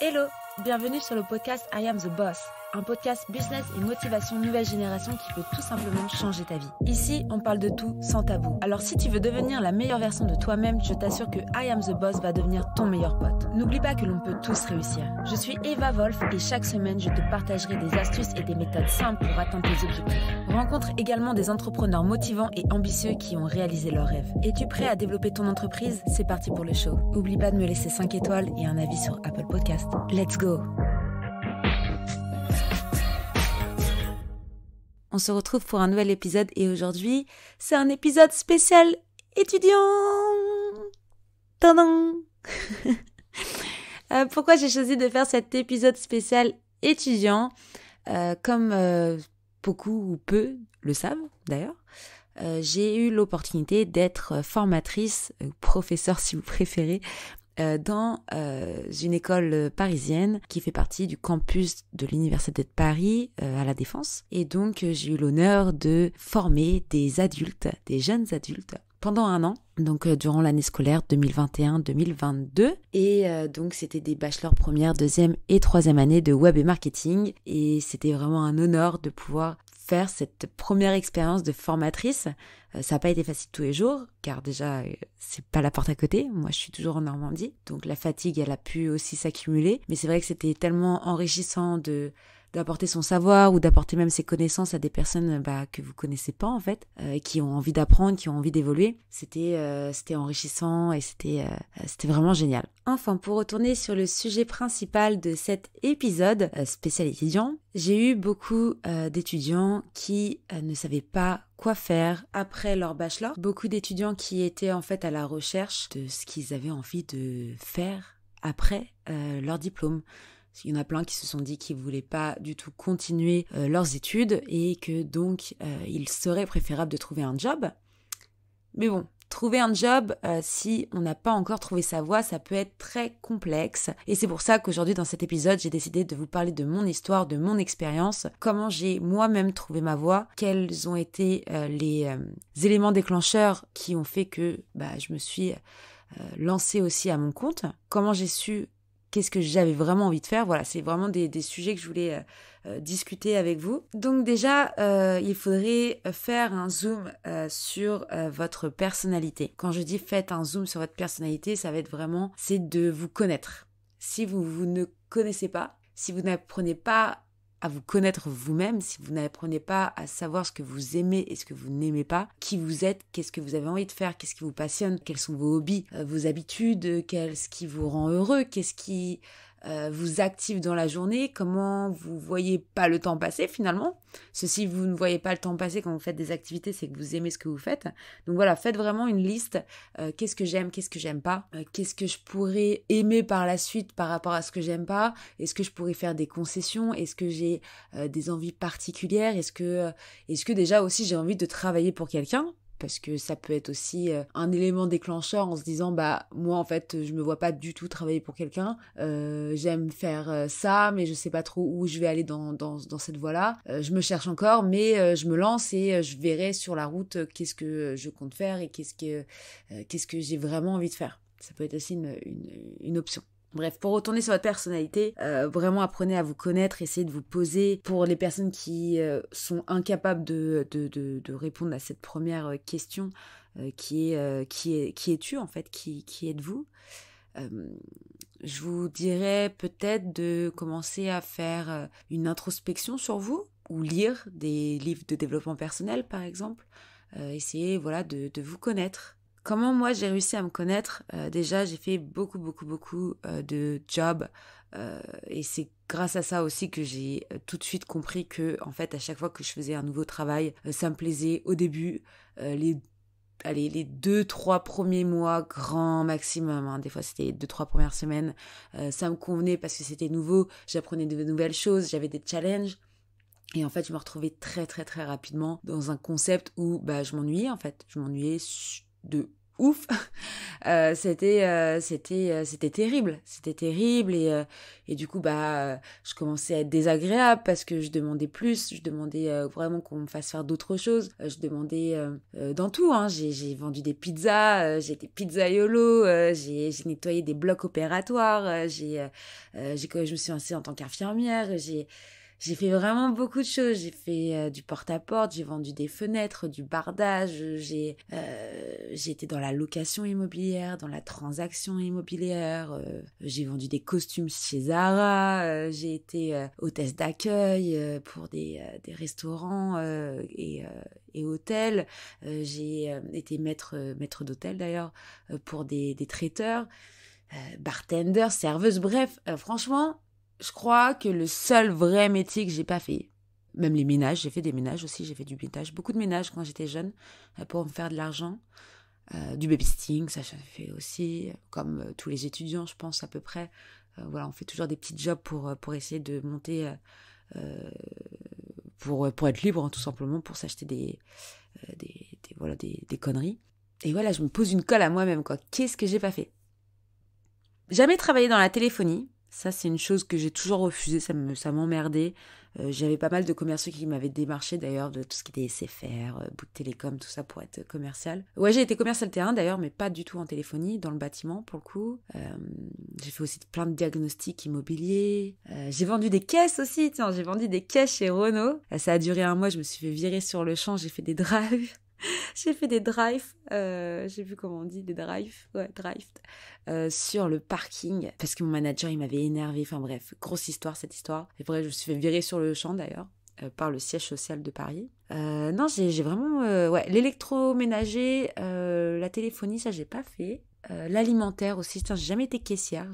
Hello, bienvenue sur le podcast I Am The Boss, un podcast business et motivation nouvelle génération qui peut tout simplement changer ta vie. Ici, on parle de tout sans tabou. Alors si tu veux devenir la meilleure version de toi-même, je t'assure que I Am The Boss va devenir ton meilleur pote. N'oublie pas que l'on peut tous réussir. Je suis Eva Wolf et chaque semaine, je te partagerai des astuces et des méthodes simples pour atteindre tes objectifs. Rencontre également des entrepreneurs motivants et ambitieux qui ont réalisé leurs rêves. Es-tu prêt à développer ton entreprise? C'est parti pour le show. Oublie pas de me laisser 5 étoiles et un avis sur Apple Podcast. Let's go! On se retrouve pour un nouvel épisode et aujourd'hui, c'est un épisode spécial étudiant. Tadam. Pourquoi j'ai choisi de faire cet épisode spécial étudiant? Comme beaucoup ou peu le savent d'ailleurs, j'ai eu l'opportunité d'être formatrice, professeure si vous préférez, dans une école parisienne qui fait partie du campus de l'Université de Paris à La Défense. Et donc, j'ai eu l'honneur de former des adultes, des jeunes adultes, pendant un an, donc durant l'année scolaire 2021-2022. Et donc, c'était des bachelors première, deuxième et troisième année de web et marketing. Et c'était vraiment un honneur de pouvoir faire cette première expérience de formatrice. Ça n'a pas été facile tous les jours, car déjà, c'est pas la porte à côté. Moi, je suis toujours en Normandie, donc la fatigue, elle a pu aussi s'accumuler. Mais c'est vrai que c'était tellement enrichissant d'apporter son savoir ou d'apporter même ses connaissances à des personnes que vous connaissez pas en fait, qui ont envie d'apprendre, qui ont envie d'évoluer. C'était enrichissant et c'était vraiment génial. Enfin, pour retourner sur le sujet principal de cet épisode spécial étudiant, j'ai eu beaucoup d'étudiants qui ne savaient pas quoi faire après leur bachelor. Beaucoup d'étudiants qui étaient en fait à la recherche de ce qu'ils avaient envie de faire après leur diplôme. Il y en a plein qui se sont dit qu'ils ne voulaient pas du tout continuer leurs études et que donc il serait préférable de trouver un job. Mais bon, trouver un job, si on n'a pas encore trouvé sa voie, ça peut être très complexe. Et c'est pour ça qu'aujourd'hui, dans cet épisode, j'ai décidé de vous parler de mon histoire, de mon expérience, comment j'ai moi-même trouvé ma voie, quels ont été les éléments déclencheurs qui ont fait que je me suis lancée aussi à mon compte, comment j'ai su qu'est-ce que j'avais vraiment envie de faire. Voilà, c'est vraiment des sujets que je voulais discuter avec vous. Donc déjà, il faudrait faire un zoom sur votre personnalité. Quand je dis faites un zoom sur votre personnalité, ça va être vraiment, c'est de vous connaître. Si vous ne connaissez pas, si vous n'apprenez pas à vous connaître vous-même, si vous n'apprenez pas à savoir ce que vous aimez et ce que vous n'aimez pas, qui vous êtes, qu'est-ce que vous avez envie de faire, qu'est-ce qui vous passionne, quels sont vos hobbies, vos habitudes, qu'est-ce qui vous rend heureux, qu'est-ce qui vous active dans la journée, comment vous voyez pas le temps passer finalement. Si vous ne voyez pas le temps passer quand vous faites des activités, c'est que vous aimez ce que vous faites. Donc voilà, faites vraiment une liste. Qu'est-ce que j'aime, qu'est-ce que j'aime pas, qu'est-ce que je pourrais aimer par la suite par rapport à ce que j'aime pas, est-ce que je pourrais faire des concessions, est-ce que j'ai des envies particulières, est-ce que déjà aussi j'ai envie de travailler pour quelqu'un, parce que ça peut être aussi un élément déclencheur en se disant moi en fait je me vois pas du tout travailler pour quelqu'un, j'aime faire ça mais je sais pas trop où je vais aller dans cette voie-là, je me cherche encore mais je me lance et je verrai sur la route qu'est-ce que je compte faire et qu'est-ce que j'ai vraiment envie de faire. Ça peut être aussi une option. Bref, pour retourner sur votre personnalité, vraiment apprenez à vous connaître, essayez de vous poser. Pour les personnes qui sont incapables de répondre à cette première question, qui es-tu en fait, qui êtes-vous, je vous dirais peut-être de commencer à faire une introspection sur vous, ou lire des livres de développement personnel par exemple. Essayez de vous connaître. Comment moi j'ai réussi à me connaître? Déjà j'ai fait beaucoup de jobs et c'est grâce à ça aussi que j'ai tout de suite compris que en fait à chaque fois que je faisais un nouveau travail, ça me plaisait au début, les 2-3 premiers mois grand maximum, des fois c'était 2-3 premières semaines, ça me convenait parce que c'était nouveau, j'apprenais de nouvelles choses, j'avais des challenges. Et en fait, je me retrouvais très rapidement dans un concept où je m'ennuyais en fait. Je m'ennuyais de ouf. C'était terrible. C'était terrible et du coup, je commençais à être désagréable parce que je demandais plus. Je demandais vraiment qu'on me fasse faire d'autres choses. Je demandais dans tout, hein. J'ai vendu des pizzas, j'ai été pizzaiolo, j'ai nettoyé des blocs opératoires, quand je me suis lancée en tant qu'infirmière, j'ai fait vraiment beaucoup de choses. J'ai fait du porte-à-porte, j'ai vendu des fenêtres, du bardage, j'ai été dans la location immobilière, dans la transaction immobilière, j'ai vendu des costumes chez Zara, j'ai été hôtesse d'accueil pour des restaurants et hôtels, j'ai été maître d'hôtel d'ailleurs pour des traiteurs, bartender, serveuse, bref, franchement, je crois que le seul vrai métier que j'ai pas fait, même les ménages, j'ai fait des ménages aussi, j'ai fait du ménage, beaucoup de ménages quand j'étais jeune, pour me faire de l'argent. Du babysitting, ça j'en ai fait aussi, comme tous les étudiants, je pense, à peu près. Voilà, on fait toujours des petits jobs pour essayer de monter, pour être libre, hein, tout simplement, pour s'acheter des conneries. Et voilà, je me pose une colle à moi-même, quoi. Qu'est-ce que j'ai pas fait? Jamais travaillé dans la téléphonie. Ça, c'est une chose que j'ai toujours refusée, ça m'emmerdait. J'avais pas mal de commerciaux qui m'avaient démarché d'ailleurs, de tout ce qui était SFR, Bouygues Télécom, tout ça pour être commercial. Ouais, j'ai été commercial terrain d'ailleurs, mais pas du tout en téléphonie, dans le bâtiment pour le coup. J'ai fait aussi plein de diagnostics immobiliers. J'ai vendu des caisses aussi, tiens, j'ai vendu des caisses chez Renault. Ça a duré un mois, je me suis fait virer sur le champ, j'ai fait des drives. J'ai fait des drives, j'ai vu comment on dit, des drives, sur le parking, parce que mon manager, il m'avait énervé, enfin bref, grosse histoire cette histoire. Et bref, je me suis fait virer sur le champ d'ailleurs, par le siège social de Paris. Non, j'ai vraiment, l'électroménager, la téléphonie, ça j'ai pas fait. L'alimentaire aussi, tiens, j'ai jamais été caissière.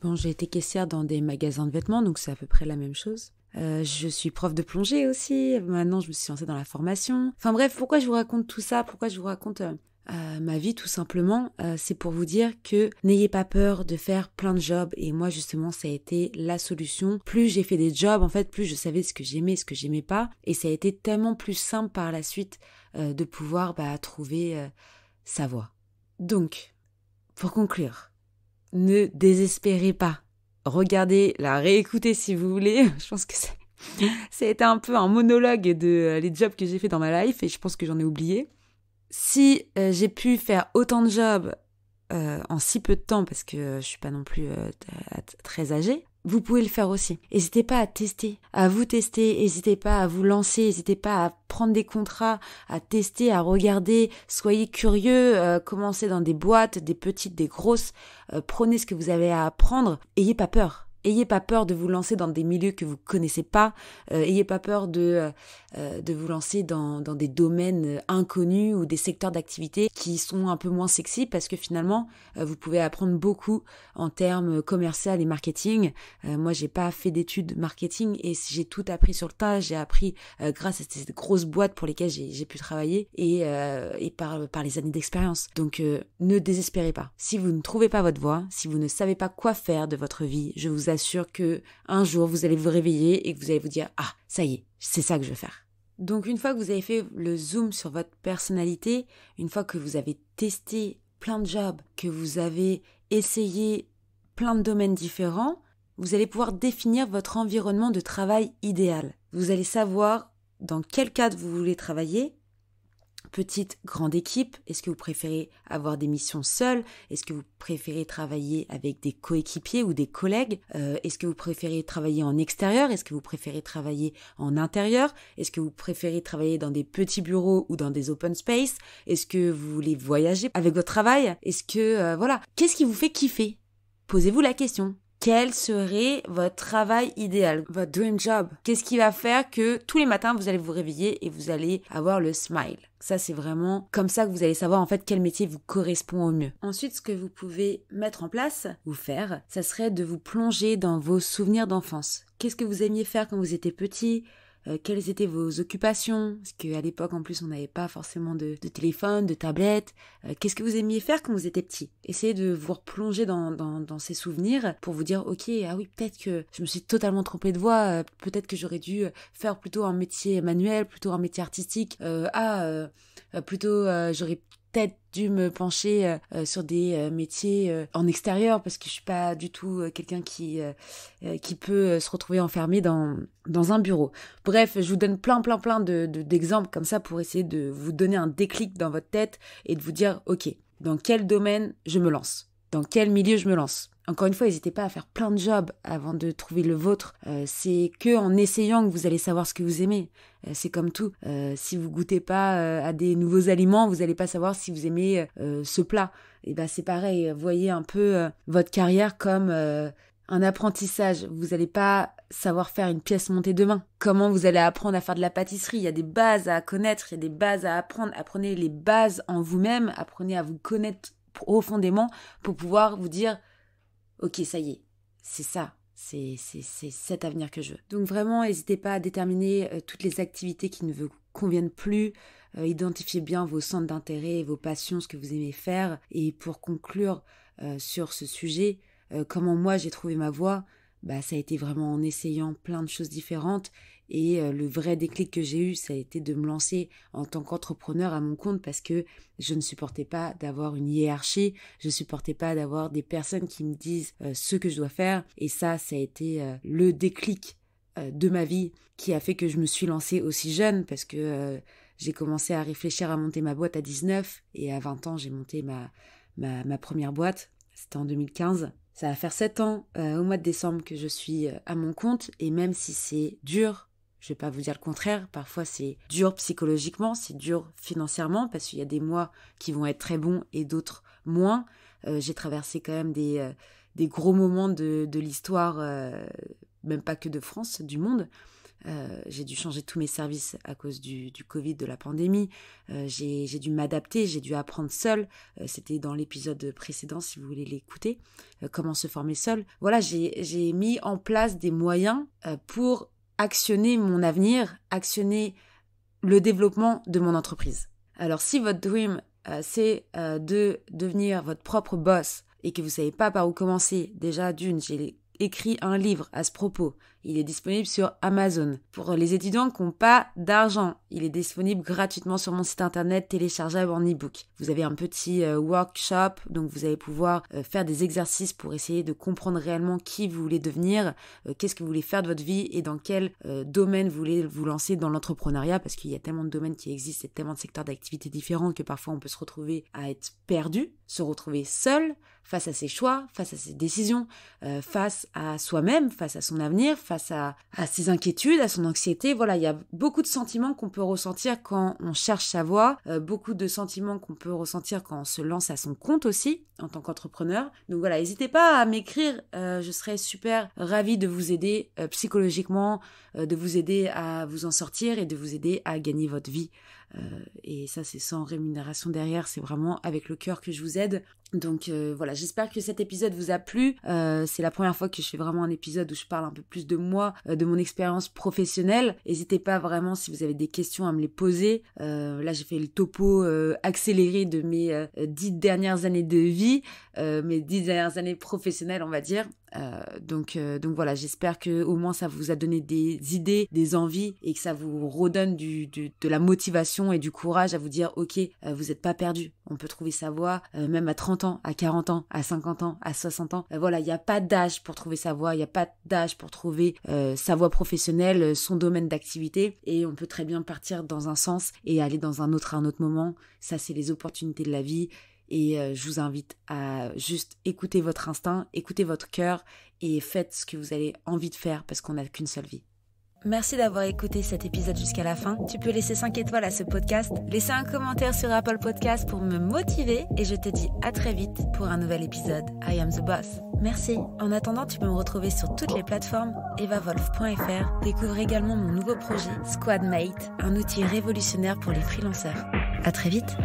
Bon, j'ai été caissière dans des magasins de vêtements, donc c'est à peu près la même chose. Je suis prof de plongée aussi. Maintenant, je me suis lancée dans la formation. Enfin bref, pourquoi je vous raconte tout ça? Pourquoi je vous raconte ma vie? Tout simplement, c'est pour vous dire que n'ayez pas peur de faire plein de jobs. Et moi, justement, ça a été la solution. Plus j'ai fait des jobs, en fait, plus je savais ce que j'aimais, ce que j'aimais pas. Et ça a été tellement plus simple par la suite de pouvoir trouver sa voie. Donc, pour conclure, ne désespérez pas. Regardez, la réécoutez si vous voulez. Je pense que ça a été un peu un monologue de les jobs que j'ai fait dans ma life et je pense que j'en ai oublié. Si j'ai pu faire autant de jobs en si peu de temps, parce que je suis pas non plus très âgée, vous pouvez le faire aussi. N'hésitez pas à tester, à vous tester, n'hésitez pas à vous lancer, n'hésitez pas à prendre des contrats, à tester, à regarder, soyez curieux, commencez dans des boîtes, des petites, des grosses, prenez ce que vous avez à apprendre, ayez pas peur. Ayez pas peur de vous lancer dans des milieux que vous connaissez pas. Ayez pas peur de vous lancer dans des domaines inconnus ou des secteurs d'activité qui sont un peu moins sexy parce que finalement, vous pouvez apprendre beaucoup en termes commercial et marketing. Moi, j'ai pas fait d'études marketing et j'ai tout appris sur le tas. J'ai appris grâce à ces grosses boîtes pour lesquelles j'ai pu travailler et par les années d'expérience. Donc, ne désespérez pas. Si vous ne trouvez pas votre voie, si vous ne savez pas quoi faire de votre vie, je vous assure que un jour vous allez vous réveiller et que vous allez vous dire « Ah, ça y est, c'est ça que je veux faire ». Donc une fois que vous avez fait le zoom sur votre personnalité, une fois que vous avez testé plein de jobs, que vous avez essayé plein de domaines différents, vous allez pouvoir définir votre environnement de travail idéal. Vous allez savoir dans quel cadre vous voulez travailler. Petite, grande équipe, est-ce que vous préférez avoir des missions seules? Est-ce que vous préférez travailler avec des coéquipiers ou des collègues? Est-ce que vous préférez travailler en extérieur? Est-ce que vous préférez travailler en intérieur? Est-ce que vous préférez travailler dans des petits bureaux ou dans des open space? Est-ce que vous voulez voyager avec votre travail? Est-ce que, qu'est-ce qui vous fait kiffer? Posez-vous la question. Quel serait votre travail idéal, votre dream job? Qu'est-ce qui va faire que tous les matins, vous allez vous réveiller et vous allez avoir le smile? Ça, c'est vraiment comme ça que vous allez savoir en fait quel métier vous correspond au mieux. Ensuite, ce que vous pouvez mettre en place ou faire, ça serait de vous plonger dans vos souvenirs d'enfance. Qu'est-ce que vous aimiez faire quand vous étiez petit? Quelles étaient vos occupations? Parce qu'à l'époque, en plus, on n'avait pas forcément de téléphone, de tablette. Qu'est-ce que vous aimiez faire quand vous étiez petit? Essayez de vous replonger dans ces souvenirs pour vous dire, ok, ah oui, peut-être que je me suis totalement trompée de voie. Peut-être que j'aurais dû faire plutôt un métier manuel, plutôt un métier artistique. J'aurais peut-être dû me pencher sur des métiers en extérieur parce que je suis pas du tout quelqu'un qui peut se retrouver enfermé dans un bureau. Bref, je vous donne plein d'exemples comme ça pour essayer de vous donner un déclic dans votre tête et de vous dire, ok, dans quel domaine je me lance ? Dans quel milieu je me lance ? Encore une fois, n'hésitez pas à faire plein de jobs avant de trouver le vôtre. C'est que en essayant que vous allez savoir ce que vous aimez. C'est comme tout. Si vous goûtez pas à des nouveaux aliments, vous n'allez pas savoir si vous aimez ce plat. Et ben c'est pareil. Voyez un peu votre carrière comme un apprentissage. Vous n'allez pas savoir faire une pièce montée demain. Comment vous allez apprendre à faire de la pâtisserie ? Il y a des bases à connaître, il y a des bases à apprendre. Apprenez les bases en vous-même. Apprenez à vous connaître profondément pour pouvoir vous dire ok, ça y est, c'est ça, c'est cet avenir que je veux. Donc vraiment, n'hésitez pas à déterminer toutes les activités qui ne vous conviennent plus, identifiez bien vos centres d'intérêt, vos passions, ce que vous aimez faire. Et pour conclure sur ce sujet, comment moi j'ai trouvé ma voie, ça a été vraiment en essayant plein de choses différentes. Et le vrai déclic que j'ai eu, ça a été de me lancer en tant qu'entrepreneur à mon compte parce que je ne supportais pas d'avoir une hiérarchie, je ne supportais pas d'avoir des personnes qui me disent ce que je dois faire. Et ça a été le déclic de ma vie qui a fait que je me suis lancée aussi jeune parce que j'ai commencé à réfléchir à monter ma boîte à 19 et à 20 ans, j'ai monté ma première boîte. C'était en 2015. Ça va faire 7 ans au mois de décembre que je suis à mon compte et même si c'est dur, je vais pas vous dire le contraire, parfois c'est dur psychologiquement, c'est dur financièrement parce qu'il y a des mois qui vont être très bons et d'autres moins. J'ai traversé quand même des gros moments de l'histoire, même pas que de France, du monde. J'ai dû changer tous mes services à cause du Covid, de la pandémie. J'ai dû m'adapter, j'ai dû apprendre seule. C'était dans l'épisode précédent, si vous voulez l'écouter. Comment se former seule. Voilà, j'ai mis en place des moyens pour actionner mon avenir, actionner le développement de mon entreprise. Alors, si votre dream, c'est de devenir votre propre boss et que vous savez pas par où commencer, déjà j'ai écrit un livre à ce propos. Il est disponible sur Amazon. Pour les étudiants qui n'ont pas d'argent, il est disponible gratuitement sur mon site internet, téléchargeable en e-book. Vous avez un petit workshop, donc vous allez pouvoir faire des exercices pour essayer de comprendre réellement qui vous voulez devenir, qu'est-ce que vous voulez faire de votre vie et dans quel domaine vous voulez vous lancer dans l'entrepreneuriat, parce qu'il y a tellement de domaines qui existent et tellement de secteurs d'activité différents que parfois on peut se retrouver à être perdu, se retrouver seul face à ses choix, face à ses décisions, face à soi-même, face à son avenir, face à ses inquiétudes, à son anxiété. Voilà, il y a beaucoup de sentiments qu'on peut ressentir quand on cherche sa voie, beaucoup de sentiments qu'on peut ressentir quand on se lance à son compte aussi, en tant qu'entrepreneur. Donc voilà, n'hésitez pas à m'écrire, je serais super ravie de vous aider psychologiquement, de vous aider à vous en sortir et de vous aider à gagner votre vie. Et ça, c'est sans rémunération derrière, c'est vraiment avec le cœur que je vous aide. Donc voilà, j'espère que cet épisode vous a plu. C'est la première fois que je fais vraiment un épisode où je parle un peu plus de moi, de mon expérience professionnelle. N'hésitez pas vraiment si vous avez des questions à me les poser. Là, j'ai fait le topo accéléré de mes 10 dernières années de vie, mes 10 dernières années professionnelles, on va dire. Donc voilà, j'espère que au moins ça vous a donné des idées, des envies et que ça vous redonne de la motivation et du courage à vous dire ok, vous n'êtes pas perdu, on peut trouver sa voie même à 30 ans, à 40 ans, à 50 ans, à 60 ans. Voilà, il n'y a pas d'âge pour trouver sa voie, il n'y a pas d'âge pour trouver sa voie professionnelle, son domaine d'activité et on peut très bien partir dans un sens et aller dans un autre à un autre moment. Ça, c'est les opportunités de la vie. Et je vous invite à juste écouter votre instinct, écouter votre cœur et faites ce que vous avez envie de faire parce qu'on n'a qu'une seule vie. Merci d'avoir écouté cet épisode jusqu'à la fin. Tu peux laisser 5 étoiles à ce podcast, laisser un commentaire sur Apple Podcast pour me motiver et je te dis à très vite pour un nouvel épisode. I am the boss. Merci. En attendant, tu peux me retrouver sur toutes les plateformes evavolf.fr. Découvre également mon nouveau projet Squadmate, un outil révolutionnaire pour les freelanceurs. À très vite.